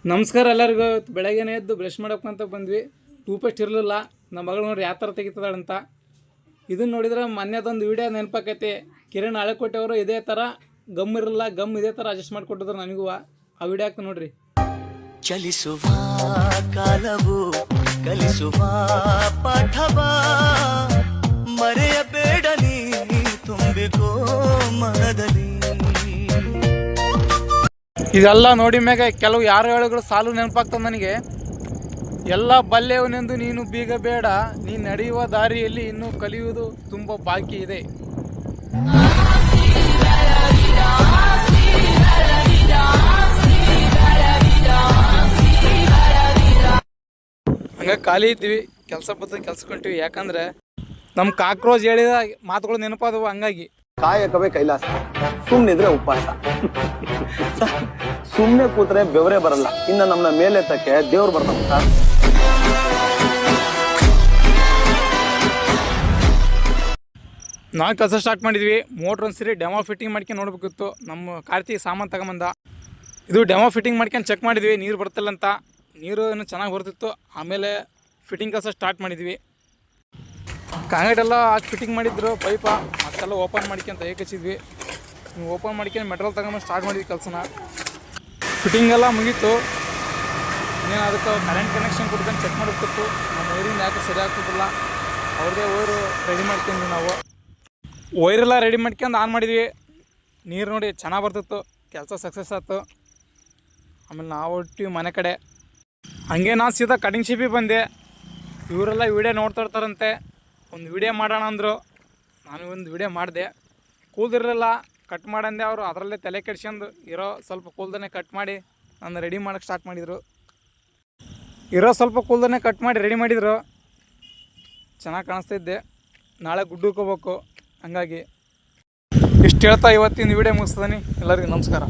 ನಮಸ್ಕಾರ ಎಲ್ಲರಿಗೂ. ಬೆಳಗ್ಗೆನೇ ಎದ್ದು ಬ್ರಷ್ ಮಾಡೋಕ್ಕಂತ ಬಂದ್ವಿ. ಟೂತ್ ಪೇಸ್ಟ್ ಇರಲಿಲ್ಲ. ನಮ್ಮ ಮಗಳು ನೋಡ್ರಿ ಯಾವ ಥರ ತೆಗಿತದಾಳಂತ. ಇದನ್ನು ನೋಡಿದ್ರೆ ಮೊನ್ನೆದೊಂದು ವೀಡಿಯೋ ನೆನಪಾಕೈತಿ. ಕಿರಣ್ ಹಳೆಕೋಟೆಯವರು ಇದೇ ಥರ ಗಮ್ ಇರಲ್ಲ, ಗಮ್ ಇದೇ ಥರ ಅಡ್ಜಸ್ಟ್ ಮಾಡಿಕೊಟ್ಟಿದ್ರು ನನಗೂ. ಆ ವಿಡಿಯೋ ಹಾಕ್ತು ನೋಡ್ರಿ. ಚಲಿಸುವ ಕಾಲವು ಕಲಿಸುವ ಪಾಠವ ಮರೆಯಬೇಡ ನೀ ತುಂಬಿಕೋ ಮನದಲ್ಲಿ. ಇದೆಲ್ಲ ನೋಡಿ ಮ್ಯಾಗ ಕೆಲವು ಯಾರು ಹೇಳುಗಳು ಸಾಲು ನೆನಪಾಗ್ತದೆ ನನಗೆ. ಎಲ್ಲ ಬಲ್ಲೆವನೆಂದು ನೀನು ಬೀಗ ಬೇಡ, ನೀ ನಡೆಯುವ ದಾರಿಯಲ್ಲಿ ಇನ್ನೂ ಕಲಿಯುವುದು ತುಂಬ ಬಾಕಿ ಇದೆ. ಹಂಗೆ ಖಾಲಿ ಇದ್ವಿ, ಕೆಲಸ ಬರ್ತದೆ ಕೆಲ್ಸಕೊಂತೀವಿ. ಯಾಕಂದ್ರೆ ನಮ್ಮ ಕಾಕ್ರೋಚ್ ಹೇಳಿದ ಮಾತುಗಳು ನೆನಪಾದವು. ಹಂಗಾಗಿ ಕಾಯಕವೇ ಕೈಲಾಸ, ಸುಮ್ಮನಿದ್ರೆ ಉಪವಾಸ. ಸುಮ್ಮನೆ ಕೂತ್ರೆ ಬೆವರೇ ಬರಲ್ಲ, ಇನ್ನು ನಮ್ಮನ್ನ ಮೇಲೆತ್ತಕ್ಕೆ ದೇವ್ರು ಬರ್ತಾನೆ. ನಾವು ಕೆಲಸ ಸ್ಟಾರ್ಟ್ ಮಾಡಿದ್ವಿ. ಮೋಟ್ರ್ ಒಂದ್ಸರಿ ಡೆಮೋ ಫಿಟ್ಟಿಂಗ್ ಮಾಡ್ಕೊಂಡು ನೋಡ್ಬೇಕಿತ್ತು. ನಮ್ಮ ಕಾರ್ತಿಕ್ ಸಾಮಾನು ತಗೊಂಬಂದ. ಇದು ಡೆಮೋ ಫಿಟ್ಟಿಂಗ್ ಮಾಡ್ಕೊಂಡು ಚೆಕ್ ಮಾಡಿದ್ವಿ, ನೀರು ಬರ್ತಿಲ್ಲ ಅಂತ. ನೀರು ಇನ್ನೂ ಚೆನ್ನಾಗಿ ಬರ್ತಿತ್ತು. ಆಮೇಲೆ ಫಿಟ್ಟಿಂಗ್ ಕೆಲಸ ಸ್ಟಾರ್ಟ್ ಮಾಡಿದ್ವಿ. ಕಾಂಕ್ರೀಟ್ ಎಲ್ಲ ಹಾಕಿ ಫಿಟ್ಟಿಂಗ್ ಮಾಡಿದ್ರು ಪೈಪ. ಮತ್ತೆಲ್ಲ ಓಪನ್ ಮಾಡ್ಕೊಂತ ಹಚ್ಚಿದ್ವಿ. ಓಪನ್ ಮಾಡ್ಕೊಂಡು ಮೆಟ್ರಲ್ ತಗೊಂಡು ಸ್ಟಾರ್ಟ್ ಮಾಡಿದ್ವಿ ಕೆಲಸನ. ಫಿಟ್ಟಿಂಗ್ ಎಲ್ಲ ಮುಗೀತು. ಇನ್ನೇನು ಅದಕ್ಕೆ ಕರೆಂಟ್ ಕನೆಕ್ಷನ್ ಕೊಡ್ಕೊಂಡು ಚೆಕ್ ಮಾಡಬೇಕಿತ್ತು. ನಮ್ಮ ವೈರಿಂದ ಯಾಕೆ ಸರಿ ಆಗ್ತಿದ್ದಿಲ್ಲ. ಅವ್ರದ್ದೇ ವೈರು ರೆಡಿ ಮಾಡ್ಕೊಂಡ್ವಿ ನಾವು. ವೈರೆಲ್ಲ ರೆಡಿ ಮಾಡ್ಕೊಂಡು ಆನ್ ಮಾಡಿದ್ವಿ. ನೀರು ನೋಡಿ ಚೆನ್ನಾಗಿ ಬರ್ತಿತ್ತು. ಕೆಲಸ ಸಕ್ಸಸ್ ಆಯ್ತು. ಆಮೇಲೆ ನಾವು ಹೊಟ್ಟಿವಿ ಮನೆ ಕಡೆ. ಹಾಗೆ ನಾನು ಸೀದಾ ಕಟಿಂಗ್ ಶಾಪಿಗೆ ಬಂದೆ. ಇವರೆಲ್ಲ ವೀಡಿಯೋ ನೋಡ್ತಾ ಇರ್ತಾರಂತೆ. ಒಂದು ವೀಡಿಯೋ ಮಾಡೋಣ ಅಂದರು. ನಾನು ಒಂದು ವೀಡಿಯೋ ಮಾಡಿದೆ. ಕೂದಲಿರಲಿಲ್ಲ, ಕಟ್ ಮಾಡಂದೆ. ಅವರು ಅದರಲ್ಲೇ ತಲೆ ಕೆಡ್ಸ್ಕೊಂಡು ಇರೋ ಸ್ವಲ್ಪ ಕೂದಲನ್ನೇ ಕಟ್ ಮಾಡಿ ನಾನು ರೆಡಿ ಮಾಡೋಕ್ಕೆ ಸ್ಟಾರ್ಟ್ ಮಾಡಿದರು. ಇರೋ ಸ್ವಲ್ಪ ಕೂದಲನ್ನೇ ಕಟ್ ಮಾಡಿ ರೆಡಿ ಮಾಡಿದರು. ಚೆನ್ನಾಗಿ ಕಾಣಿಸ್ತಿದ್ದೆ. ನಾಳೆ ಗುಡ್ಡಕ್ಕೆ ಹೋಗ್ಬೇಕು. ಹಂಗಾಗಿ ಇಷ್ಟು ಹೇಳ್ತಾ ಇವತ್ತಿನ ವೀಡಿಯೋ ಮುಗಿಸ್ತೀನಿ. ಎಲ್ಲರಿಗೂ ನಮಸ್ಕಾರ.